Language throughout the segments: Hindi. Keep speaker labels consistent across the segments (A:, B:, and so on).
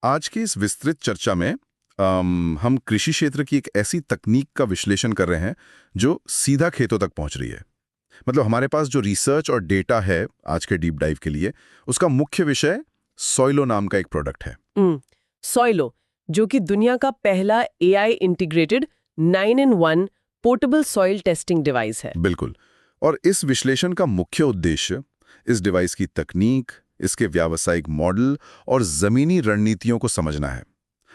A: आज की इस विस्तृत चर्चा में हम कृषि क्षेत्र की एक ऐसी तकनीक का विश्लेषण कर रहे हैं जो सीधा खेतों तक पहुंच रही है। मतलब हमारे पास जो रिसर्च और डेटा है आज के डीप डाइव के लिए, उसका मुख्य विषय सॉइलो नाम का एक प्रोडक्ट है।
B: सॉइलो, जो कि दुनिया का पहला AI integrated 9-in-1 portable soil testing device है।
A: बिल्कुल। और इस विश्लेषण का मुख्य उद्देश्य इस डिवाइस की तकनीक, इसके व्यावसायिक मॉडल और जमीनी रणनीतियों को समझना है।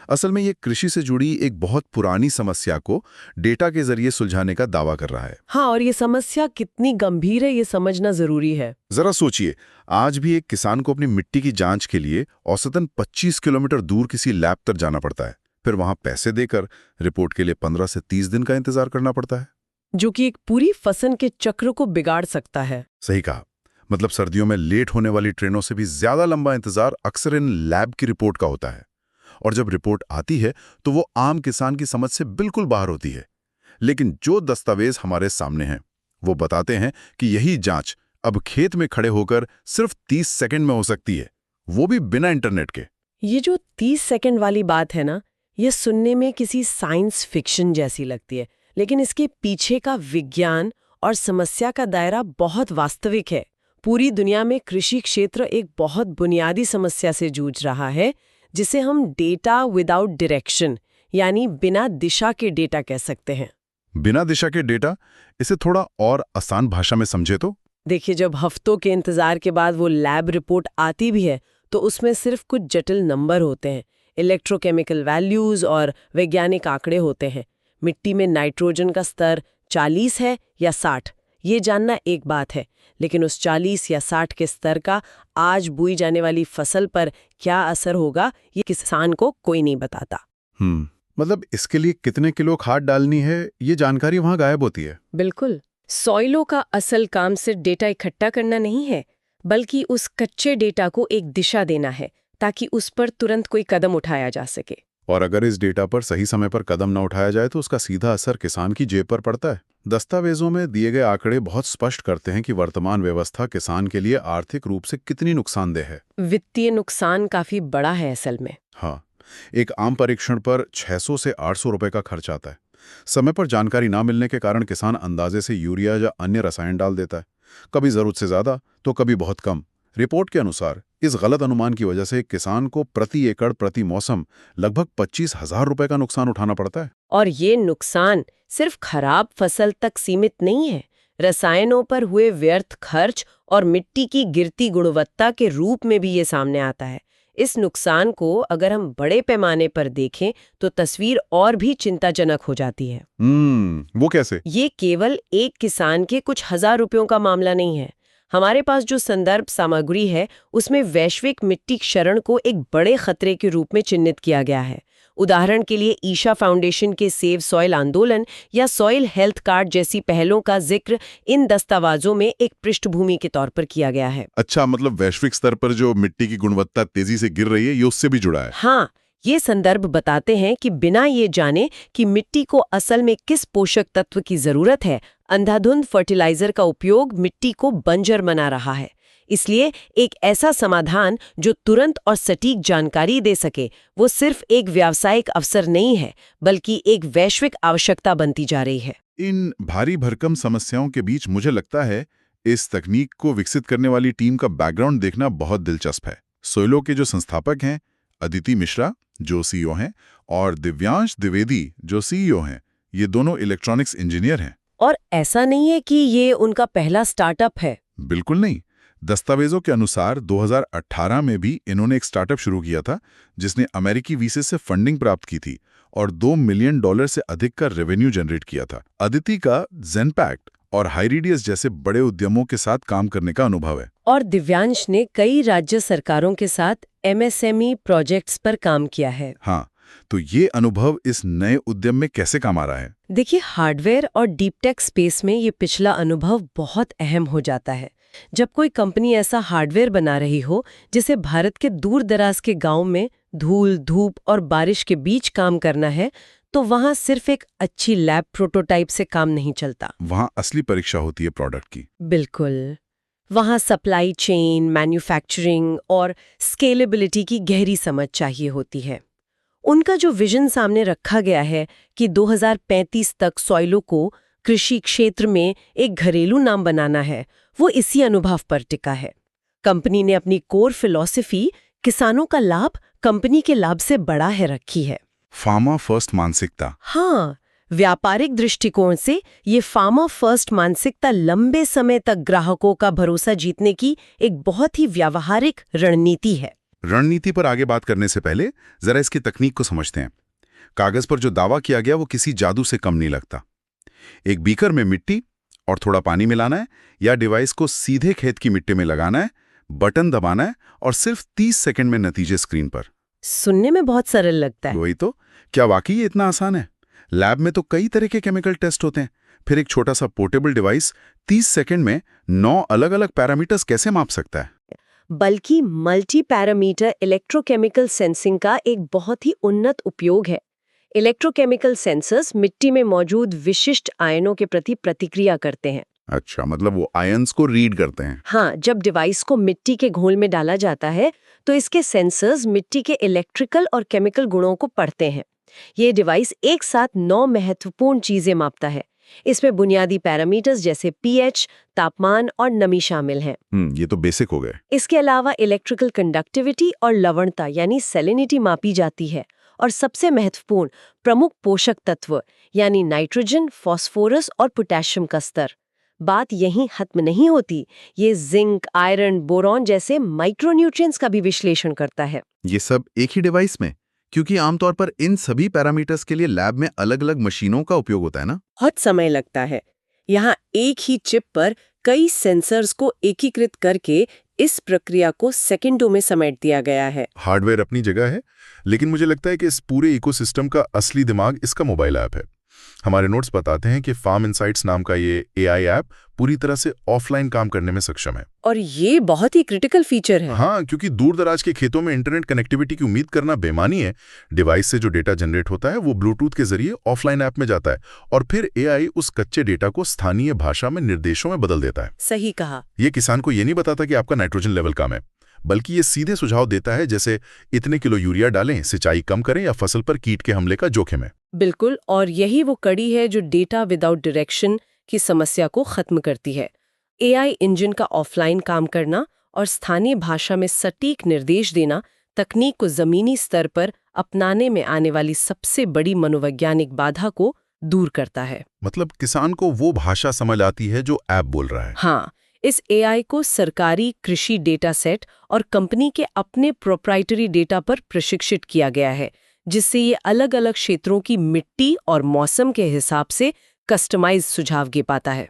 A: असल में ये कृषि से जुड़ी एक बहुत पुरानी समस्या को डेटा के जरिए सुलझाने का दावा कर रहा है।
B: हाँ, और ये समस्या कितनी गंभीर है ये समझना जरूरी है।
A: जरा सोचिए, आज भी एक किसान को अपनी मिट्टी की जांच के लिए औसतन 25 किलोमीटर दूर किसी लैब तक जाना पड़ता है। फिर वहां पैसे देकर रिपोर्ट के लिए 15 से 30 दिन का इंतजार करना पड़ता है,
B: जो कि एक पूरी फसल के चक्र को बिगाड़ सकता है।
A: सही कहा। मतलब सर्दियों में लेट होने वाली ट्रेनों से भी ज्यादा लंबा इंतजार अक्सर इन लैब की रिपोर्ट का होता है। और जब रिपोर्ट आती है तो वो आम किसान की समझ से बिल्कुल बाहर होती है। लेकिन जो दस्तावेज हमारे सामने हैं वो बताते हैं कि यही जांच अब खेत में खड़े होकर सिर्फ 30 सेकंड में हो सकती है, वो भी बिना इंटरनेट के।
B: ये जो 30 सेकंड वाली बात है ना, ये सुनने में किसी साइंस फिक्शन जैसी लगती है, लेकिन इसके पीछे का विज्ञान और समस्या का दायरा बहुत वास्तविक है। पूरी दुनिया में कृषि क्षेत्र एक बहुत बुनियादी समस्या से जूझ रहा है, जिसे हम डेटा विदाउट डायरेक्शन यानी बिना दिशा के डेटा कह सकते हैं।
A: बिना दिशा के डेटा, इसे थोड़ा और आसान भाषा में समझे तो?
B: देखिए, जब हफ्तों के इंतजार के बाद वो लैब रिपोर्ट आती भी है तो उसमें सिर्फ कुछ जटिल नंबर होते हैं, इलेक्ट्रोकेमिकल वैल्यूज और वैज्ञानिक आंकड़े होते हैं। मिट्टी में नाइट्रोजन का स्तर 40 है या 60, ये जानना एक बात है, लेकिन उस 40 या 60 के स्तर का आज बोई जाने वाली फसल पर क्या असर होगा, ये किसान को कोई नहीं बताता।
A: मतलब इसके लिए कितने किलो खाद डालनी है, ये जानकारी वहां गायब होती है।
C: बिल्कुल। सॉइलो का असल काम सिर्फ डेटा इकट्ठा करना नहीं है, बल्कि उस कच्चे डेटा को एक दिशा देना है ताकि उस पर तुरंत कोई कदम उठाया जा सके।
A: और अगर इस डेटा पर सही समय पर कदम न उठाया जाए तो उसका सीधा असर किसान की जेब पर पड़ता है। दस्तावेजों में दिए गए आंकड़े बहुत स्पष्ट करते हैं कि वर्तमान व्यवस्था किसान के लिए आर्थिक रूप से कितनी नुकसानदेह है।
C: वित्तीय नुकसान काफी बड़ा है असल में।
A: हाँ, एक आम परीक्षण पर 600 से 800 रुपए का खर्च आता है। समय पर जानकारी ना मिलने के कारण किसान अंदाजे से यूरिया या अन्य रसायन डाल देता है, कभी जरूरत से ज्यादा तो कभी बहुत कम। रिपोर्ट के अनुसार इस गलत अनुमान की वजह से किसान को प्रति एकड़ प्रति मौसम लगभग 25,000 रुपए का नुकसान उठाना पड़ता है।
C: और ये नुकसान सिर्फ खराब फसल तक सीमित नहीं है। रसायनों पर हुए व्यर्थ खर्च और मिट्टी की गिरती गुणवत्ता के रूप में भी ये सामने आता है। इस नुकसान को अगर हम बड़े पैमाने पर देखें तो तस्वीर और भी चिंताजनक हो जाती है।
A: वो कैसे?
C: ये केवल एक किसान के कुछ हजार रुपयों का मामला नहीं है। हमारे पास जो संदर्भ सामग्री है उसमें वैश्विक मिट्टी क्षरण को एक बड़े खतरे के रूप में चिन्हित किया गया है। उदाहरण के लिए ईशा फाउंडेशन के सेव सॉइल आंदोलन या सॉइल हेल्थ कार्ड जैसी पहलों का जिक्र इन दस्तावेजों में एक पृष्ठभूमि के तौर पर किया गया है।
A: अच्छा, मतलब वैश्विक स्तर पर जो मिट्टी की गुणवत्ता तेजी से गिर रही है, ये उससे भी जुड़ा है।
C: हाँ, ये संदर्भ बताते हैं कि बिना ये जाने कि मिट्टी को असल में किस पोषक तत्व की जरूरत है, अंधाधुंध फर्टिलाइजर का उपयोग मिट्टी को बंजर बना रहा है। इसलिए एक ऐसा समाधान जो तुरंत और सटीक जानकारी दे सके, वो सिर्फ एक व्यावसायिक अवसर नहीं है, बल्कि एक वैश्विक आवश्यकता बनती जा रही है।
A: इन भारी भरकम समस्याओं के बीच मुझे लगता है इस तकनीक को विकसित करने वाली टीम का बैकग्राउंड देखना बहुत दिलचस्प है। सोइलो के जो संस्थापक हैं, अदिति मिश्रा जो सीईओ हैं, और दिव्यांश द्विवेदी जो सीईओ हैं, ये दोनों इलेक्ट्रॉनिक्स इंजीनियर हैं।
C: और ऐसा नहीं है कि ये उनका पहला स्टार्टअप है।
A: बिल्कुल नहीं। दस्तावेजों के अनुसार 2018 में भी इन्होंने एक स्टार्टअप शुरू किया था जिसने अमेरिकी वीसी से फंडिंग प्राप्त की थी और $2 मिलियन से अधिक का रेवेन्यू जनरेट किया था। अदिति का ज़ेनपैक्ट और हाइरीडियस जैसे बड़े उद्यमों के साथ काम करने का अनुभव है।
C: और दिव्यांश ने कई राज्य सरकारों के साथ एमएसएमई प्रोजेक्ट्स पर काम किया है।
A: हाँ, तो ये अनुभव इस नए उद्यम में कैसे काम आ रहा है?
C: देखिए, हार्डवेयर और डीप टेक स्पेस में ये पिछला अनुभव बहुत अहम हो जाता है। जब कोई कंपनी ऐसा हार्डवेयर बना रही हो जिसे भारत के दूर दराज के गांव में धूल, धूप और बारिश के बीच काम करना है, तो वहां सिर्फ एक अच्छी लैब प्रोटोटाइप से काम नहीं चलता।
A: वहां असली परीक्षा होती है प्रोडक्ट की।
C: बिल्कुल। वहाँ सप्लाई चेन, मैन्युफैक्चरिंग और स्केलेबिलिटी की गहरी समझ चाहिए होती है। उनका जो विजन सामने रखा गया है कि 2035 तक सॉइलो को कृषि क्षेत्र में एक घरेलू नाम बनाना है, वो इसी अनुभव पर टिका है। कंपनी ने अपनी कोर फिलॉसफी किसानों का लाभ कंपनी के लाभ से बड़ा है रखी है।
A: फार्मा फर्स्ट मानसिकता।
C: हाँ, व्यापारिक दृष्टिकोण से ये फार्मा फर्स्ट मानसिकता लंबे समय तक ग्राहकों का भरोसा जीतने की एक बहुत ही व्यावहारिक रणनीति है।
A: रणनीति पर आगे बात करने से पहले जरा इसकी तकनीक को समझते हैं। कागज पर जो दावा किया गया वो किसी जादू से कम नहीं लगता। एक बीकर में मिट्टी और थोड़ा पानी मिलाना है या डिवाइस को सीधे खेत की मिट्टी में लगाना है, बटन दबाना है और सिर्फ 30 सेकंड में नतीजे स्क्रीन पर।
C: सुनने में बहुत सरल लगता है।
A: वही तो, क्या वाकई ये इतना आसान है? लैब में तो कई तरह के केमिकल टेस्ट होते हैं, फिर एक छोटा सा पोर्टेबल डिवाइस 30 सेकंड में 9 अलग-अलग पैरामीटर्स कैसे माप सकता है?
C: बल्कि मल्टी पैरामीटर इलेक्ट्रोकेमिकल सेंसिंग का एक बहुत ही उन्नत उपयोग है। इलेक्ट्रोकेमिकल सेंसर्स मिट्टी में मौजूद विशिष्ट आयनों के प्रति प्रतिक्रिया करते हैं।
A: अच्छा, मतलब वो आयन्स को रीड करते हैं।
C: हाँ, जब डिवाइस को मिट्टी के घोल में डाला जाता है तो इसके सेंसर्स मिट्टी के इलेक्ट्रिकल और केमिकल गुणों को पढ़ते हैं। ये डिवाइस एक साथ 9 महत्वपूर्ण चीजें मापता है। इसमें बुनियादी पैरामीटर्स जैसे पीएच, तापमान और नमी शामिल हैं।
A: ये तो बेसिक हो गए।
C: इसके अलावा इलेक्ट्रिकल कंडक्टिविटी और लवणता यानी सैलिनिटी मापी जाती है और सबसे महत्वपूर्ण प्रमुख पोषक तत्व यानी नाइट्रोजन, फास्फोरस और पोटेशियम का स्तर। बात यहीं खत्म नहीं होती, ये जिंक, आयरन, बोरॉन जैसे माइक्रोन्यूट्रिएंट्स का भी विश्लेषण करता है।
A: ये सब एक ही डिवाइस में? क्योंकि आमतौर पर इन सभी पैरामीटर्स के लिए लैब में अलग-अलग मशीनों का उपयोग होता है ना?
B: बहुत समय लगता है। यहाँ एक ही चिप पर कई सेंसर्स को एकीकृत करके इस प्रक्रिया को सेकंडों में समेट दिया गया है।
A: हार्डवेयर अपनी जगह है, लेकिन मुझे लगता है कि इस पूरे इकोसिस्टम का असली दिमाग इसका मोबाइल ऐप है। हमारे नोट्स बताते हैं कि फार्म इनसाइट्स नाम का ये एआई ऐप पूरी तरह से ऑफलाइन काम करने में सक्षम है।
B: और ये बहुत ही क्रिटिकल फीचर है।
A: हाँ, क्योंकि दूर दराज के खेतों में इंटरनेट कनेक्टिविटी की उम्मीद करना बेमानी है। डिवाइस से जो डेटा जनरेट होता है वो ब्लूटूथ के जरिए ऑफलाइन ऐप में जाता है और फिर एआई उस कच्चे डेटा को स्थानीय भाषा में निर्देशों में बदल देता है।
B: सही कहा।
A: ये किसान को ये नहीं बताता कि आपका नाइट्रोजन लेवल कम है, बल्कि ये सीधे सुझाव देता है, जैसे इतने किलो यूरिया डालें, सिंचाई कम करें या फसल पर कीट के हमले का जोखिम है।
B: बिल्कुल, और यही वो कड़ी है जो डेटा विदाउट डायरेक्शन की समस्या को खत्म करती है। एआई इंजन का ऑफलाइन काम करना और स्थानीय भाषा में सटीक निर्देश देना तकनीक को जमीनी स्तर पर अपनाने में आने वाली सबसे बड़ी मनोवैज्ञानिक बाधा को दूर करता है।
A: मतलब किसान को वो भाषा समझ आती है जो ऐप बोल रहा है।
B: हाँ, इस एआई को सरकारी कृषि डेटा सेट और कंपनी के अपने प्रोप्राइटरी डेटा पर प्रशिक्षित किया गया है, जिससे ये अलग अलग क्षेत्रों की मिट्टी और मौसम के हिसाब से कस्टमाइज सुझाव दे पाता है।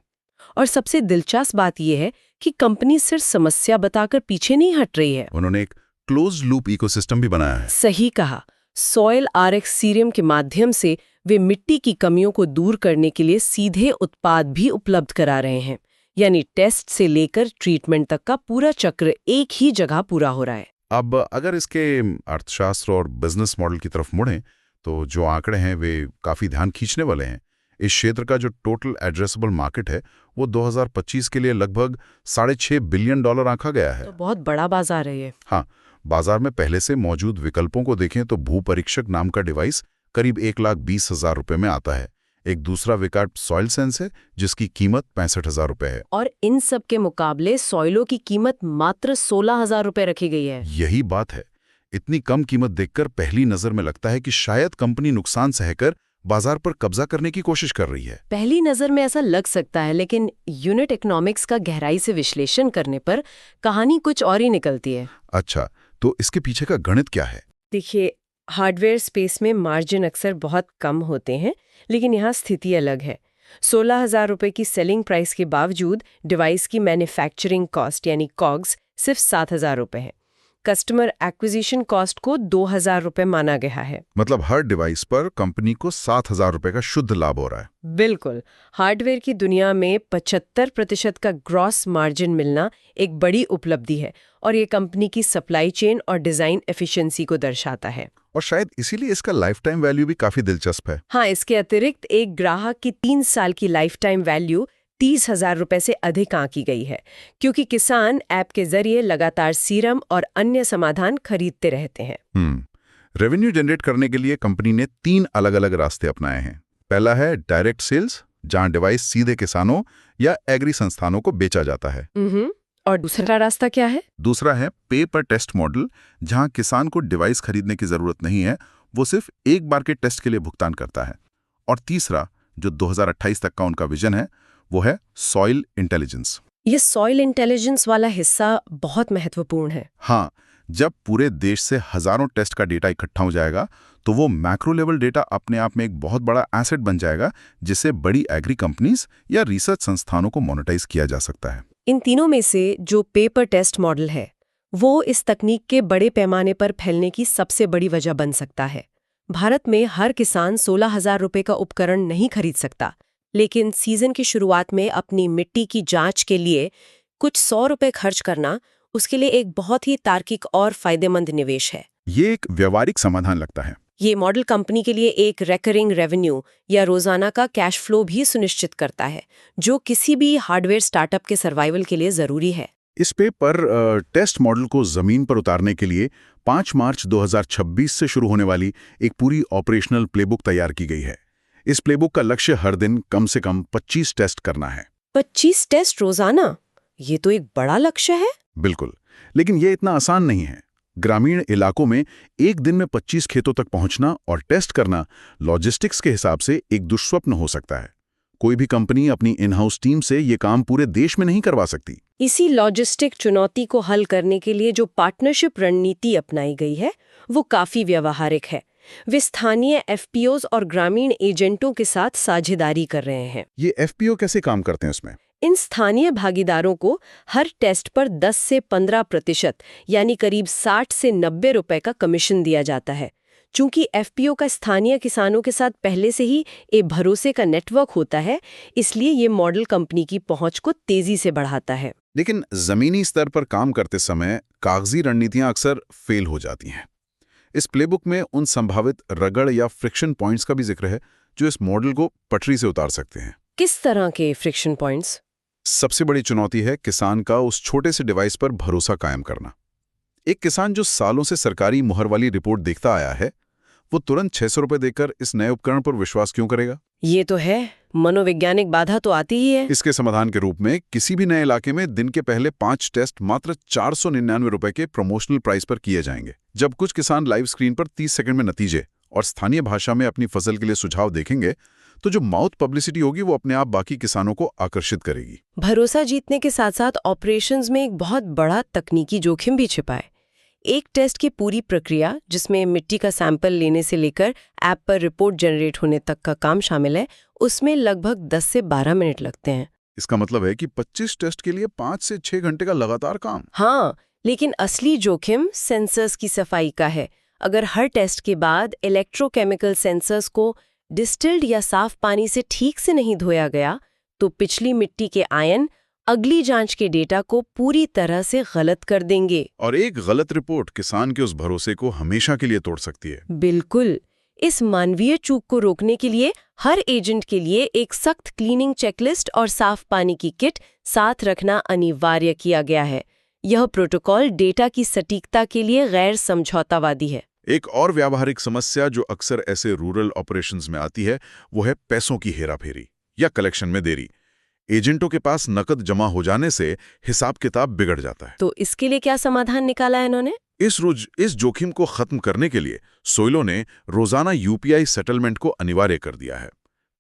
B: और सबसे दिलचस्प बात यह है कि कंपनी सिर्फ समस्या बताकर पीछे नहीं हट रही है।
A: उन्होंने एक क्लोज्ड लूप इकोसिस्टम भी बनाया है।
B: सही कहा। सॉइल आरएक्स सीरियम के माध्यम से वे मिट्टी की कमियों को दूर करने के लिए सीधे उत्पाद भी उपलब्ध करा रहे हैं, यानी टेस्ट से लेकर ट्रीटमेंट तक का पूरा चक्र एक ही जगह पूरा हो रहा है।
A: अब अगर इसके अर्थशास्त्र और बिजनेस मॉडल की तरफ मुड़ें तो जो आंकड़े हैं वे काफ़ी ध्यान खींचने वाले हैं। इस क्षेत्र का जो टोटल एड्रेसेबल मार्केट है वो 2025 के लिए लगभग $6.5 बिलियन आंका गया है।
B: तो बहुत बड़ा बाजार है ये।
A: हाँ, बाजार में पहले से मौजूद विकल्पों को देखें तो भू परीक्षक नाम का डिवाइस करीब 1,20,000 रुपये में आता है। एक दूसरा विकल्प सॉइल सेंस है जिसकी कीमत 65,000 रुपये है।
B: और इन सब के मुकाबले सॉइलो की कीमत मात्र 16,000 रुपये रखी गई है।
A: यही बात है, इतनी कम कीमत देखकर पहली नजर में लगता है कि शायद कंपनी नुकसान सहकर बाजार पर कब्जा करने की कोशिश कर रही है।
B: पहली नजर में ऐसा लग सकता है, लेकिन यूनिट इकोनॉमिक्स का गहराई से विश्लेषण करने पर कहानी कुछ और ही निकलती है।
A: अच्छा, तो इसके पीछे का गणित क्या है?
B: देखिए, हार्डवेयर स्पेस में मार्जिन अक्सर बहुत कम होते हैं, लेकिन यहाँ स्थिति अलग है। 16,000 रुपये की सेलिंग प्राइस के बावजूद डिवाइस की मैन्युफैक्चरिंग कॉस्ट यानी कॉग्स सिर्फ 7,000 रुपये है। कस्टमर एक्विजिशन कॉस्ट को 2,000 रुपये माना गया है।
A: मतलब हर डिवाइस पर कंपनी को 7,000 रुपये का शुद्ध लाभ हो रहा है।
B: बिल्कुल। हार्डवेयर की दुनिया में 75% का ग्रॉस मार्जिन मिलना एक बड़ी उपलब्धि है और ये कंपनी की सप्लाई चेन और डिजाइन एफिशिएंसी को दर्शाता है।
A: और शायद इसीलिए इसका लाइफ टाइम वैल्यू भी काफी दिलचस्प है।
B: हाँ, इसके अतिरिक्त एक ग्राहक की 3 साल की लाइफ टाइम वैल्यू
C: 30,000 रुपए से अधिक आंकी गई है, क्योंकि किसान ऐप के जरिए लगातार सीरम और अन्य समाधान खरीदते रहते हैं।
A: रेवेन्यू जनरेट करने के लिए कंपनी ने 3 अलग-अलग रास्ते अपनाए हैं। पहला है डायरेक्ट सेल्स, जहां डिवाइस सीधे किसानों या एग्री संस्थानों को बेचा जाता है।
C: और दूसरा रास्ता क्या है?
A: दूसरा है पे पर टेस्ट मॉडल, जहां किसान को डिवाइस खरीदने की जरूरत नहीं है, वो सिर्फ एक बार के टेस्ट के लिए भुगतान करता है। और तीसरा, जो 2028 तक का उनका विजन है, वो है सॉइल इंटेलिजेंस।
C: ये सॉइल इंटेलिजेंस वाला हिस्सा बहुत महत्वपूर्ण है।
A: हाँ, जब पूरे देश से हजारों टेस्ट का डेटा इकट्ठा हो जाएगा, तो वो मैक्रो लेवल डेटा अपने आप में एक बहुत बड़ा एसेट बन जाएगा, जिसे बड़ी एग्री कंपनीज या रिसर्च संस्थानों को मोनेटाइज किया जा सकता है।
C: इन तीनों में से जो पेपर टेस्ट मॉडल है, वो इस तकनीक के बड़े पैमाने पर फैलने की सबसे बड़ी वजह बन सकता है। भारत में हर किसान 16,000 रुपए का उपकरण नहीं खरीद सकता, लेकिन सीजन की शुरुआत में अपनी मिट्टी की जांच के लिए कुछ 100 रुपए खर्च करना उसके लिए एक बहुत ही तार्किक और फायदेमंद निवेश है।
A: ये एक व्यवहारिक समाधान लगता है।
C: ये मॉडल कंपनी के लिए एक रेकरिंग रेवेन्यू या रोजाना का कैश फ्लो भी सुनिश्चित करता है, जो किसी भी हार्डवेयर स्टार्टअप के सर्वाइवल के लिए जरूरी है।
A: इस पे पर टेस्ट मॉडल को जमीन पर उतारने के लिए 5 मार्च 2026 से शुरू होने वाली एक पूरी ऑपरेशनल प्लेबुक तैयार की गई है। इस प्लेबुक का लक्ष्य हर दिन कम से कम 25 टेस्ट करना है।
C: 25 टेस्ट रोजाना? ये तो एक बड़ा लक्ष्य है।
A: बिल्कुल, लेकिन ये इतना आसान नहीं है। ग्रामीण इलाकों में एक दिन में 25 खेतों तक पहुंचना और टेस्ट करना लॉजिस्टिक्स के हिसाब से एक दुष्स्वप्न हो सकता है। कोई भी कंपनी अपनी इन हाउस टीम से ये काम पूरे देश में नहीं करवा सकती।
C: इसी लॉजिस्टिक चुनौती को हल करने के लिए जो पार्टनरशिप रणनीति अपनाई गई है, वो काफी व्यवहारिक है। वे स्थानीय एफपीओज और ग्रामीण एजेंटों के साथ साझेदारी कर रहे हैं।
A: ये एफपीओ कैसे काम करते हैं उसमें?
C: इन स्थानीय भागीदारों को हर टेस्ट पर 10 से 15% यानी करीब 60 से 90 रुपए का कमीशन दिया जाता है। चूंकि एफपीओ का स्थानीय किसानों के साथ पहले से ही एक भरोसे का नेटवर्क होता है, इसलिए ये मॉडल कंपनी की पहुंच को तेजी से बढ़ाता है।
A: लेकिन जमीनी स्तर पर काम करते समय कागजी रणनीतियां अक्सर फेल हो जाती हैं। इस प्लेबुक में उन संभावित रगड़ या फ्रिक्शन पॉइंट्स का भी जिक्र है, जो इस मॉडल को पटरी से उतार सकते हैं।
C: किस तरह के फ्रिक्शन पॉइंट्स?
A: सबसे बड़ी चुनौती है किसान का उस छोटे से डिवाइस पर भरोसा कायम करना। एक किसान जो सालों से सरकारी मुहर वाली रिपोर्ट देखता आया है, वो तुरंत 600 रुपए देकर इस नए उपकरण पर विश्वास क्यों करेगा?
C: ये तो है, मनोवैज्ञानिक बाधा तो आती ही है।
A: इसके समाधान के रूप में किसी भी नए इलाके में दिन के पहले 5 टेस्ट मात्र 499 रुपए के प्रमोशनल प्राइस पर किए जाएंगे। जब कुछ किसान लाइव स्क्रीन पर 30 सेकंड में नतीजे और स्थानीय भाषा में अपनी फसल के लिए सुझाव देखेंगे, तो जो माउथ पब्लिसिटी होगी वो अपने आप बाकी किसानों को आकर्षित करेगी।
C: भरोसा जीतने के साथ साथ ऑपरेशंस में एक बहुत बड़ा तकनीकी जोखिम भी छिपा है। एक टेस्ट की पूरी प्रक्रिया, जिसमें मिट्टी का सैंपल लेने से लेकर ऐप पर रिपोर्ट जनरेट होने तक का काम शामिल है, उसमें लगभग 10 से 12 मिनट लगते हैं।
A: इसका मतलब है कि 25 टेस्ट के लिए 5 से 6 घंटे का लगातार काम।
C: हाँ, लेकिन असली जोखिम सेंसर्स की सफाई का है। अगर हर टेस्ट के बाद इलेक्ट्रोकेमिकल सेंसर्स को डिस्टिल्ड या साफ पानी से ठीक से नहीं धोया गया, तो पिछली मिट्टी के आयन अगली जांच के डेटा को पूरी तरह से गलत कर देंगे।
A: और एक गलत रिपोर्ट किसान के उस भरोसे को हमेशा के लिए तोड़ सकती है।
C: बिल्कुल। इस मानवीय चूक को रोकने के लिए हर एजेंट के लिए एक सख्त क्लीनिंग चेकलिस्ट और साफ पानी की किट साथ रखना अनिवार्य किया गया है। यह प्रोटोकॉल डेटा की सटीकता के लिए गैर समझौतावादी है।
A: एक और व्यावहारिक समस्या जो अक्सर ऐसे रूरल ऑपरेशंस में आती है, वो है पैसों की हेराफेरी या कलेक्शन में देरी। एजेंटों के पास नकद जमा हो जाने से हिसाब किताब बिगड़ जाता है।
C: तो इसके लिए क्या समाधान निकाला है इन्होंने?
A: इस जोखिम को खत्म करने के लिए सोइलो ने रोजाना यूपीआई सेटलमेंट को अनिवार्य कर दिया है।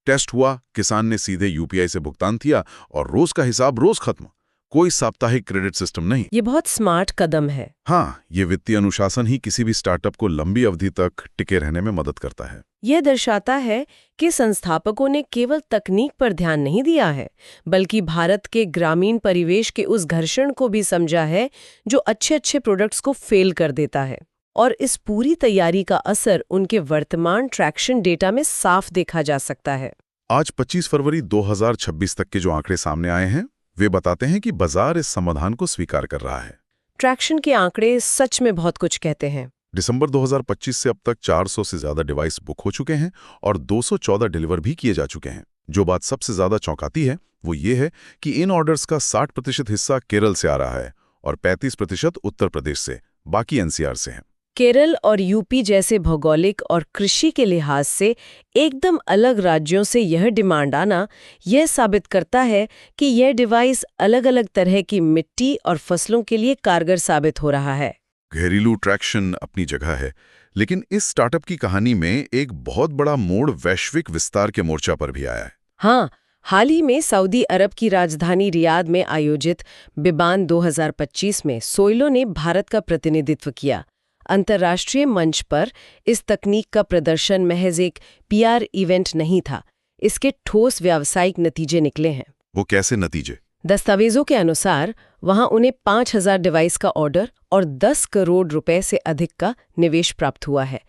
A: टेस्ट हुआ, किसान ने सीधे यूपीआई से भुगतान किया और रोज का हिसाब रोज खत्म। कोई साप्ताहिक क्रेडिट सिस्टम नहीं।
C: ये बहुत स्मार्ट कदम है।
A: हाँ, ये वित्तीय अनुशासन ही किसी भी स्टार्टअप को लंबी अवधि तक टिके रहने में मदद करता है।
C: यह दर्शाता है कि संस्थापकों ने केवल तकनीक पर ध्यान नहीं दिया है, बल्कि भारत के ग्रामीण परिवेश के उस घर्षण को भी समझा है जो अच्छे प्रोडक्ट्स को फेल कर देता है। और इस पूरी तैयारी का असर उनके वर्तमान ट्रैक्शन डेटा में साफ देखा जा सकता है।
A: आज 25 फरवरी 2026 तक के जो आंकड़े सामने आए हैं, वे बताते हैं कि बाजार इस समाधान को स्वीकार कर रहा है।
C: ट्रैक्शन के आंकड़े सच में बहुत कुछ कहते हैं।
A: दिसंबर 2025 से अब तक 400 से ज्यादा डिवाइस बुक हो चुके हैं और 214 डिलीवर भी किए जा चुके हैं। जो बात सबसे ज्यादा चौंकाती है वो ये है कि इन ऑर्डर्स का 60% हिस्सा केरल से आ रहा है और 35% उत्तर प्रदेश से, बाकी एनसीआर से हैं।
B: केरल और यूपी जैसे भौगोलिक और कृषि के लिहाज से एकदम अलग राज्यों से यह डिमांड आना यह साबित करता है कि यह डिवाइस अलग-अलग तरह की मिट्टी और फसलों के लिए कारगर साबित हो रहा है।
A: घरेलू ट्रैक्शन अपनी जगह है, लेकिन इस स्टार्टअप की कहानी में एक बहुत बड़ा मोड़ वैश्विक विस्तार के मोर्चा पर भी आया है।
B: हाँ, हाल ही में सऊदी अरब की राजधानी रियाद में आयोजित बिबान 2025 में सोइलो ने भारत का प्रतिनिधित्व किया। अंतर्राष्ट्रीय मंच पर इस तकनीक का प्रदर्शन महज एक पीआर इवेंट नहीं था, इसके ठोस व्यावसायिक नतीजे निकले हैं।
A: वो कैसे नतीजे?
B: दस्तावेजों के अनुसार वहां उन्हें 5,000 डिवाइस का ऑर्डर और 10 करोड़ रुपए से अधिक का निवेश प्राप्त हुआ है।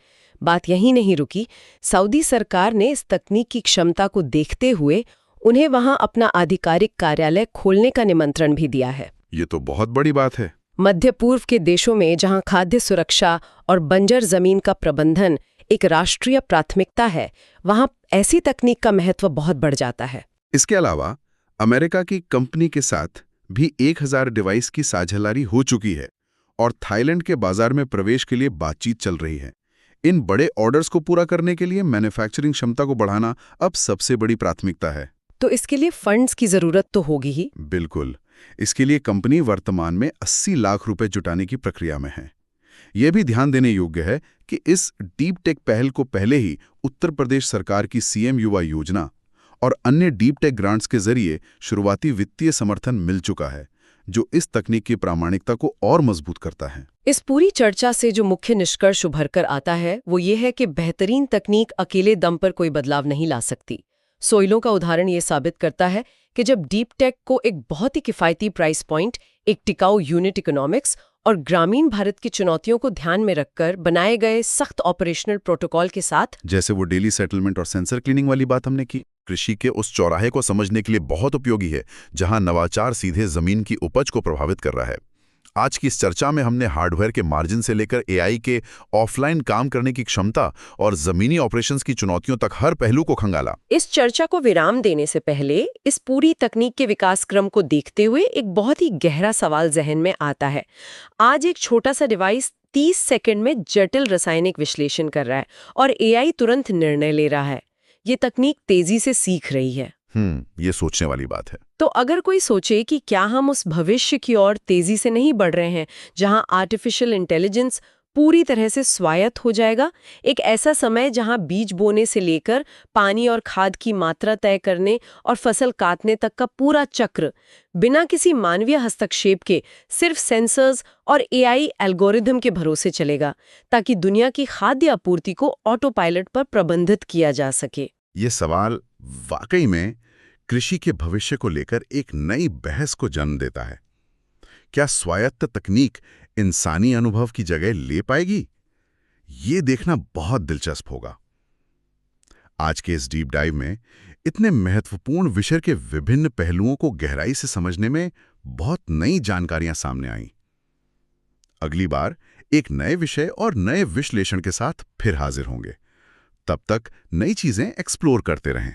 B: बात यहीं नहीं रुकी, सऊदी सरकार ने इस तकनीक की क्षमता को देखते हुए उन्हें वहां अपना आधिकारिक कार्यालय खोलने का निमंत्रण भी दिया है।
A: ये तो बहुत बड़ी बात है।
B: मध्य पूर्व के देशों में जहां खाद्य सुरक्षा और बंजर जमीन का प्रबंधन एक राष्ट्रीय प्राथमिकता है, वहां ऐसी तकनीक का महत्व बहुत बढ़ जाता है।
A: इसके अलावा अमेरिका की कंपनी के साथ भी 1000 डिवाइस की साझेदारी हो चुकी है और थाईलैंड के बाजार में प्रवेश के लिए बातचीत चल रही है। इन बड़े ऑर्डर्स को पूरा करने के लिए मैन्युफैक्चरिंग क्षमता को बढ़ाना अब सबसे बड़ी प्राथमिकता है।
B: तो इसके लिए फंड्स की जरूरत तो होगी ही।
A: बिल्कुल। इसके लिए कंपनी वर्तमान में 80 लाख रुपए जुटाने की प्रक्रिया में है। यह भी ध्यान देने योग्य है कि इस डीप टेक पहल को पहले ही उत्तर प्रदेश सरकार की सीएम युवा योजना और अन्य डीप टेक ग्रांट्स के जरिए शुरुआती वित्तीय समर्थन मिल चुका है, जो इस तकनीक की प्रामाणिकता को और मजबूत करता है।
B: इस पूरी चर्चा से जो मुख्य निष्कर्ष उभर कर आता है वो ये है कि बेहतरीन तकनीक अकेले दम पर कोई बदलाव नहीं ला सकती। सोइलो का उदाहरण ये साबित करता है कि जब डीप टेक को एक बहुत ही किफ़ायती प्राइस पॉइंट, एक टिकाऊ यूनिट इकोनॉमिक्स और ग्रामीण भारत की चुनौतियों को ध्यान में रखकर बनाए गए सख्त ऑपरेशनल प्रोटोकॉल के साथ,
A: जैसे वो डेली सेटलमेंट और सेंसर क्लीनिंग वाली बात हमने की, कृषि के उस चौराहे को समझने के लिए बहुत उपयोगी है जहां नवाचार सीधे जमीन की उपज को प्रभावित कर रहा है। आज की इस चर्चा में हमने हार्डवेयर के मार्जिन से लेकर एआई के ऑफलाइन काम करने की क्षमता और जमीनी ऑपरेशंस की चुनौतियों तक हर पहलू को खंगाला।
B: इस चर्चा को विराम देने से पहले इस पूरी तकनीक के विकास क्रम को देखते हुए एक बहुत ही गहरा सवाल जहन में आता है। आज एक छोटा सा डिवाइस 30 सेकंड में जटिल रासायनिक विश्लेषण कर रहा है और एआई तुरंत निर्णय ले रहा है। ये तकनीक तेजी से सीख रही है।
A: ये सोचने वाली बात है।
B: तो अगर कोई सोचे कि क्या हम उस भविष्य की ओर तेजी से नहीं बढ़ रहे हैं जहां आर्टिफिशियल इंटेलिजेंस पूरी तरह से स्वायत्त हो जाएगा, एक ऐसा समय जहां बीज बोने से लेकर पानी और खाद की मात्रा तय करने और फसल काटने तक का पूरा चक्र बिना किसी मानवीय हस्तक्षेप के सिर्फ सेंसर्स और एआई एल्गोरिदम के भरोसे चलेगा, ताकि दुनिया की खाद्य आपूर्ति को ऑटो पायलट पर प्रबंधित किया जा सके।
A: ये सवाल वाकई में कृषि के भविष्य को लेकर एक नई बहस को जन्म देता है। क्या स्वायत्त तकनीक इंसानी अनुभव की जगह ले पाएगी? ये देखना बहुत दिलचस्प होगा। आज के इस डीप डाइव में इतने महत्वपूर्ण विषय के विभिन्न पहलुओं को गहराई से समझने में बहुत नई जानकारियां सामने आईं। अगली बार एक नए विषय और नए विश्लेषण के साथ फिर हाजिर होंगे। तब तक नई चीजें एक्सप्लोर करते रहें।